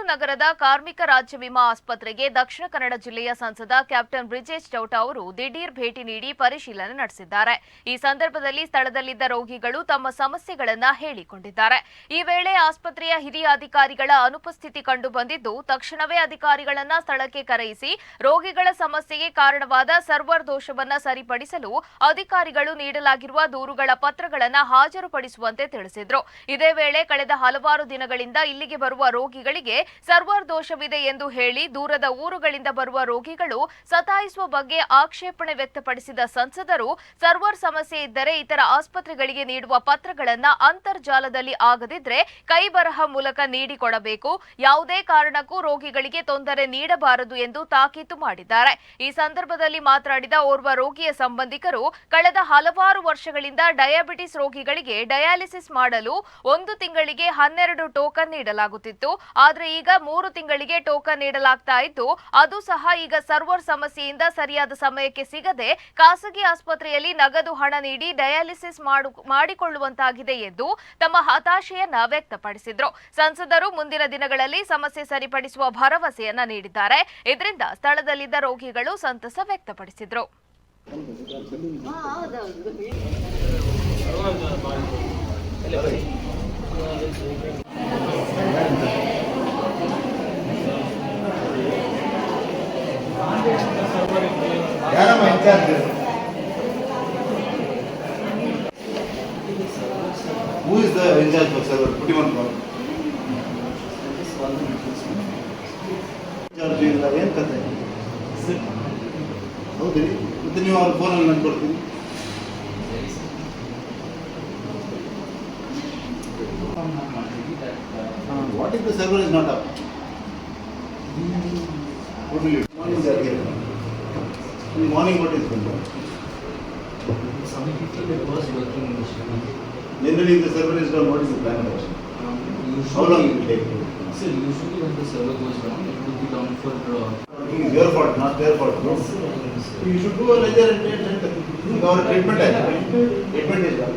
ನಗರದ ಕಾರ್ಮಿಕ ರಾಜ್ಯ ವಿಮಾ ಆಸ್ಪತ್ರೆಗೆ ದಕ್ಷಿಣ ಕನ್ನಡ ಜಿಲ್ಲೆಯ ಸಂಸದ ಕ್ಯಾಪ್ಟನ್ ಬ್ರಿಜೇಶ್ ಚೌಟ ಅವರು ದಿಢೀರ್ ಭೇಟಿ ನೀಡಿ ಪರಿಶೀಲನೆ ನಡೆಸಿದ್ದಾರೆ. ಈ ಸಂದರ್ಭದಲ್ಲಿ ಸ್ಥಳದಲ್ಲಿದ್ದ ರೋಗಿಗಳು ತಮ್ಮ ಸಮಸ್ಯೆಗಳನ್ನು ಹೇಳಿಕೊಂಡಿದ್ದಾರೆ. ಈ ವೇಳೆ ಆಸ್ಪತ್ರೆಯ ಹಿರಿಯ ಅಧಿಕಾರಿಗಳ ಅನುಪಸ್ಥಿತಿ ಕಂಡು ಬಂದಿದ್ದು, ತಕ್ಷಣವೇ ಅಧಿಕಾರಿಗಳನ್ನ ಸ್ಥಳಕ್ಕೆ ಕರೆಯಿಸಿ ರೋಗಿಗಳ ಸಮಸ್ಯೆಗೆ ಕಾರಣವಾದ ಸರ್ವರ್ ದೋಷವನ್ನು ಸರಿಪಡಿಸಲು ಅಧಿಕಾರಿಗಳು ನೀಡಲಾಗಿರುವ ದೂರುಗಳ ಪತ್ರಗಳನ್ನು ಹಾಜರುಪಡಿಸುವಂತೆ ತಿಳಿಸಿದರು. ಇದೇ ವೇಳೆ ಕಳೆದ ಹಲವಾರು ದಿನಗಳಿಂದ ಇಲ್ಲಿಗೆ ಬರುವ ರೋಗಿಗಳಿಗೆ ಸರ್ವರ್ ದೋಷವಿದೆ ಎಂದು ಹೇಳಿ ದೂರದ ಊರುಗಳಿಂದ ಬರುವ ರೋಗಿಗಳು ಸತಾಯಿಸುವ ಬಗ್ಗೆ ಆಕ್ಷೇಪಣೆ ವ್ಯಕ್ತಪಡಿಸಿದ ಸಂಸದರು, ಸರ್ವರ್ ಸಮಸ್ಯೆ ಇದ್ದರೆ ಇತರ ಆಸ್ಪತ್ರೆಗಳಿಗೆ ನೀಡುವ ಪತ್ರಗಳನ್ನು ಅಂತರ್ಜಾಲದಲ್ಲಿ ಆಗದಿದ್ರೆ ಕೈಬರಹ ಮೂಲಕ ನೀಡಿಕೊಡಬೇಕು, ಯಾವುದೇ ಕಾರಣಕ್ಕೂ ರೋಗಿಗಳಿಗೆ ತೊಂದರೆ ನೀಡಬಾರದು ಎಂದು ತಾಕೀತು ಮಾಡಿದ್ದಾರೆ. ಈ ಸಂದರ್ಭದಲ್ಲಿ ಮಾತನಾಡಿದ ಓರ್ವ ರೋಗಿಯ ಸಂಬಂಧಿಕರು, ಕಳೆದ ಹಲವಾರು ವರ್ಷಗಳಿಂದ ಡಯಾಬಿಟಿಸ್ ರೋಗಿಗಳಿಗೆ ಡಯಾಲಿಸಿಸ್ ಮಾಡಲು 1 ತಿಂಗಳಿಗೆ 12 ಟೋಕನ್ ನೀಡಲಾಗುತ್ತಿತ್ತು. ಆದರೆ ಈಗ 3 ತಿಂಗಳಿಗೆ ಟೋಕನ್ ನೀಡಲಾಗ್ತಾ ಇದ್ದು, ಅದು ಸಹ ಈಗ ಸರ್ವರ್ ಸಮಸ್ಯೆಯಿಂದ ಸರಿಯಾದ ಸಮಯಕ್ಕೆ ಸಿಗದೆ ಖಾಸಗಿ ಆಸ್ಪತ್ರೆಯಲ್ಲಿ ನಗದು ಹಣ ನೀಡಿ ಡಯಾಲಿಸಿಸ್ ಮಾಡಿಕೊಳ್ಳುವಂತಾಗಿದೆ ಎಂದು ತಮ್ಮ ಹತಾಶೆಯನ್ನ ವ್ಯಕ್ತಪಡಿಸಿದ್ರು. ಸಂಸದರು ಮುಂದಿನ ದಿನಗಳಲ್ಲಿ ಸಮಸ್ಯೆ ಸರಿಪಡಿಸುವ ಭರವಸೆಯನ್ನ ನೀಡಿದ್ದಾರೆ. ಇದರಿಂದ ಸ್ಥಳದಲ್ಲಿದ್ದ ರೋಗಿಗಳು ಸಂತಸ ವ್ಯಕ್ತಪಡಿಸಿದ್ರು. Who is the in charge of server? Put him on call. Charge ಇಲ್ಲ ಏನು ಕತೆ? ಹೌದು, ಮತ್ತೆ ನೀವು ಅವ್ರ ಫೋನಲ್ಲಿ ನಾನು ಕೊಡ್ತೀನಿ. What if the server is not up? What will you do? Morning they are here. In the morning what is going on? Some people it was working initially. Generally if the server is down, what is the plan of action? How long it will take? So usually when the server goes down, it will be down for It is your fault, not their fault. No? You should do a ledger and our treatment is done.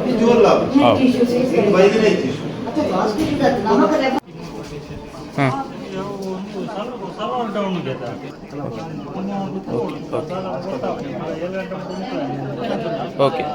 It's your lab. It's by the nature issue. Okay.